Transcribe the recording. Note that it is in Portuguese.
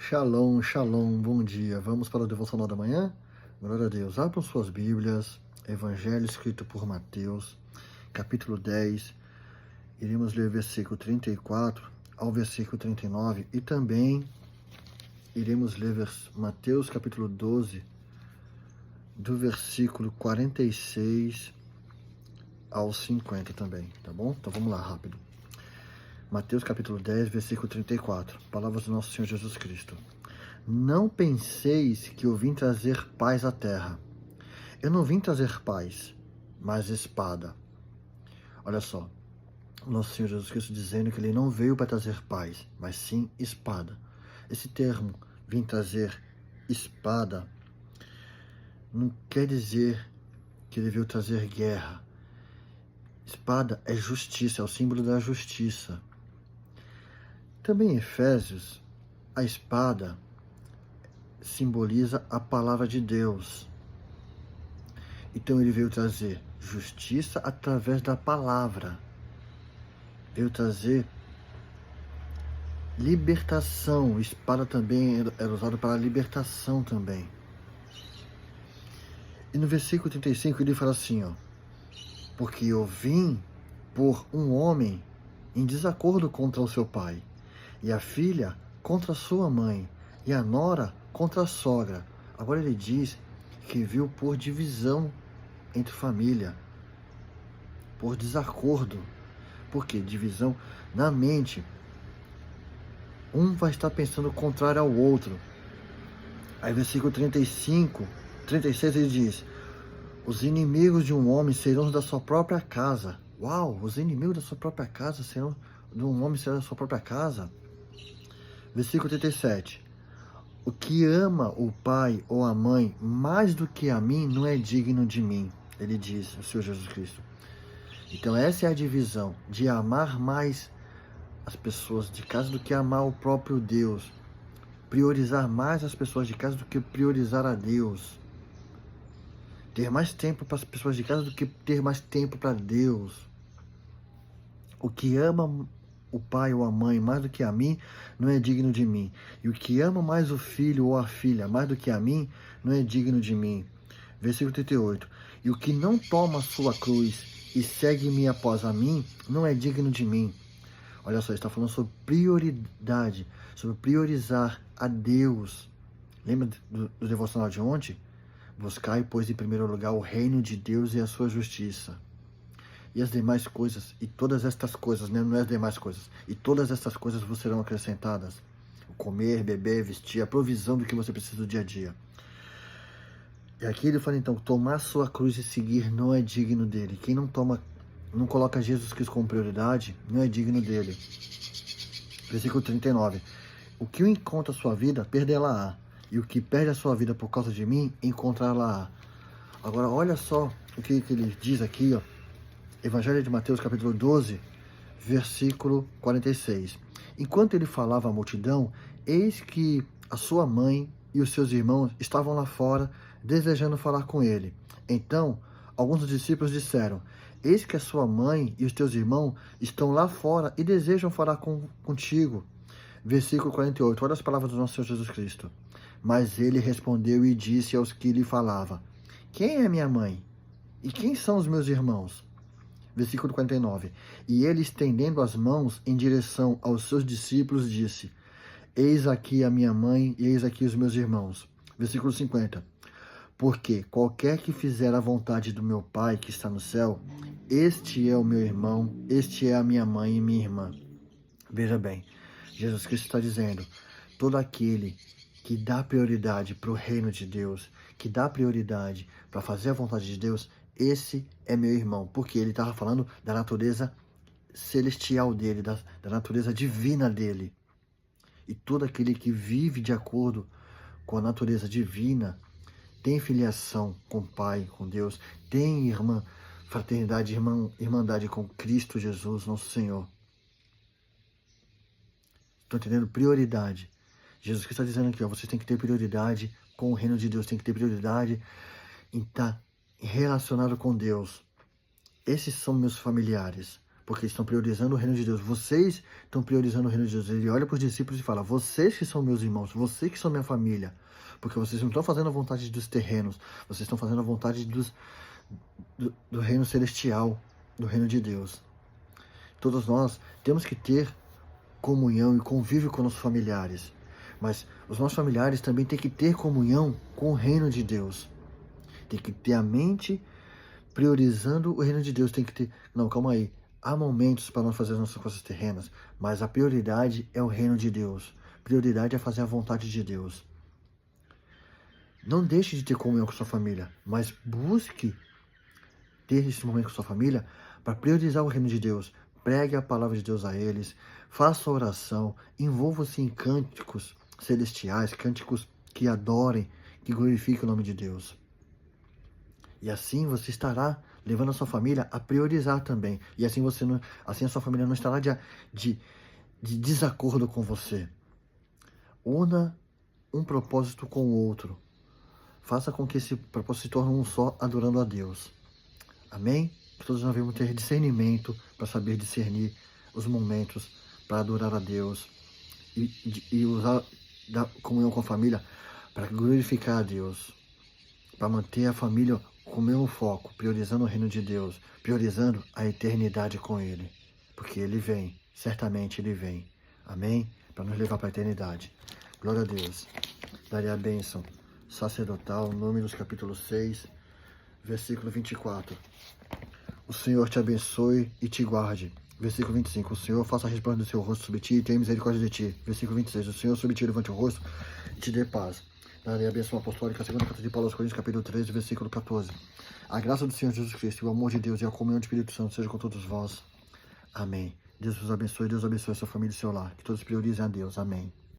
Shalom, shalom, bom dia. Vamos para o devocional da manhã? Glória a Deus. Abram suas Bíblias, Evangelho escrito por Mateus, capítulo 10. Iremos ler versículo 34 ao versículo 39 e também iremos ler Mateus, capítulo 12, do versículo 46 ao 50 também, tá bom? Então vamos lá, rápido. Mateus, capítulo 10, versículo 34. Palavras do nosso Senhor Jesus Cristo. Não penseis que eu vim trazer paz à terra. Eu não vim trazer paz, mas espada. Olha só, o nosso Senhor Jesus Cristo dizendo que ele não veio para trazer paz, mas sim espada. Esse termo, vim trazer espada, não quer dizer que ele veio trazer guerra. Espada é justiça, é o símbolo da justiça. Também em Efésios, a espada simboliza a palavra de Deus. Então ele veio trazer justiça através da palavra. Veio trazer libertação. Espada também era usada para libertação também. E no versículo 35 ele fala assim, porque eu vim por um homem em desacordo contra o seu pai, e a filha contra a sua mãe, e a nora contra a sogra. Agora ele diz que viu por divisão entre família, por desacordo. Por quê? Divisão na mente. Um vai estar pensando o contrário ao outro. Aí versículo 35, 36 ele diz, os inimigos de um homem serão da sua própria casa. Uau, os inimigos da sua própria casa serão de um homem serão da sua própria casa. Versículo 37. O que ama o pai ou a mãe mais do que a mim não é digno de mim. Ele diz, o Senhor Jesus Cristo. Então essa é a divisão, de amar mais as pessoas de casa do que amar o próprio Deus. Priorizar mais as pessoas de casa do que priorizar a Deus. Ter mais tempo para as pessoas de casa do que ter mais tempo para Deus. O que ama o pai ou a mãe mais do que a mim, não é digno de mim. E o que ama mais o filho ou a filha mais do que a mim, não é digno de mim. Versículo 38. E o que não toma a sua cruz e segue-me após a mim, não é digno de mim. Olha só, ele está falando sobre prioridade, sobre priorizar a Deus. Lembra do devocional de ontem? Buscai, pois, em primeiro lugar o reino de Deus e a sua justiça. E as demais coisas, e todas estas coisas, né? Não é as demais coisas, e todas estas coisas vos serão acrescentadas. O comer, beber, vestir, a provisão do que você precisa do dia a dia. E aqui ele fala, então, tomar sua cruz e seguir não é digno dele. Quem não coloca Jesus Cristo como prioridade, não é digno dele. Versículo 39. O que encontra a sua vida, perdê-la-á. E o que perde a sua vida por causa de mim, encontrá-la-á. Agora, olha só o que ele diz aqui, Evangelho de Mateus, capítulo 12, versículo 46. Enquanto ele falava à multidão, eis que a sua mãe e os seus irmãos estavam lá fora, desejando falar com ele. Então, alguns dos discípulos disseram, eis que a sua mãe e os teus irmãos estão lá fora e desejam falar contigo. Versículo 48, olha as palavras do nosso Senhor Jesus Cristo. Mas ele respondeu e disse aos que lhe falavam, quem é minha mãe? E quem são os meus irmãos? Versículo 49. E ele, estendendo as mãos em direção aos seus discípulos, disse, eis aqui a minha mãe e eis aqui os meus irmãos. Versículo 50. Porque qualquer que fizer a vontade do meu Pai que está no céu, este é o meu irmão, este é a minha mãe e minha irmã. Veja bem, Jesus Cristo está dizendo, todo aquele que dá prioridade para o reino de Deus, que dá prioridade para fazer a vontade de Deus, esse é meu irmão, porque ele estava falando da natureza celestial dele, da natureza divina dele. E todo aquele que vive de acordo com a natureza divina, tem filiação com o Pai, com Deus, tem fraternidade, irmandade com Cristo Jesus, nosso Senhor. Estão entendendo? Prioridade. Jesus Cristo está dizendo aqui, vocês têm que ter prioridade com o reino de Deus, tem que ter prioridade em estar relacionado com Deus. Esses são meus familiares. porque estão priorizando o reino de Deus. Vocês estão priorizando o reino de Deus. Ele olha para os discípulos e fala: vocês que são meus irmãos, vocês que são minha família, porque vocês não estão fazendo a vontade dos terrenos, vocês estão fazendo a vontade do reino celestial, do reino de Deus. Todos nós temos que ter comunhão e convívio com nossos familiares, mas os nossos familiares também têm que ter comunhão com o reino de Deus. Tem que ter a mente priorizando o reino de Deus. Tem que ter... Não, calma aí. Há momentos para nós fazer as nossas coisas terrenas, mas a prioridade é o reino de Deus. Prioridade é fazer a vontade de Deus. Não deixe de ter comunhão com sua família, mas busque ter esse momento com sua família para priorizar o reino de Deus. Pregue a palavra de Deus a eles, faça oração, envolva-se em cânticos celestiais, cânticos que adorem, que glorifiquem o nome de Deus. E assim você estará levando a sua família a priorizar também. E assim assim a sua família não estará de desacordo com você. Una um propósito com o outro. Faça com que esse propósito se torne um só, adorando a Deus. Amém? Que todos nós devemos ter discernimento para saber discernir os momentos para adorar a Deus e usar da comunhão com a família para glorificar a Deus, para manter a família com o mesmo foco, priorizando o reino de Deus, priorizando a eternidade com Ele, porque Ele vem, certamente Ele vem, amém? Para nos levar para a eternidade. Glória a Deus. Daria a bênção sacerdotal, Números capítulo 6, versículo 24. O Senhor te abençoe e te guarde. Versículo 25. O Senhor faça resplandecer do seu rosto sobre ti e tenha misericórdia de ti. Versículo 26. O Senhor sobre ti levante o rosto e te dê paz. Darei a bênção apostólica, segunda carta de Paulo aos Coríntios, capítulo 13, versículo 14. A graça do Senhor Jesus Cristo, o amor de Deus e a comunhão do Espírito Santo seja com todos vós. Amém. Deus vos abençoe, Deus abençoe a sua família e seu lar. Que todos priorizem a Deus. Amém.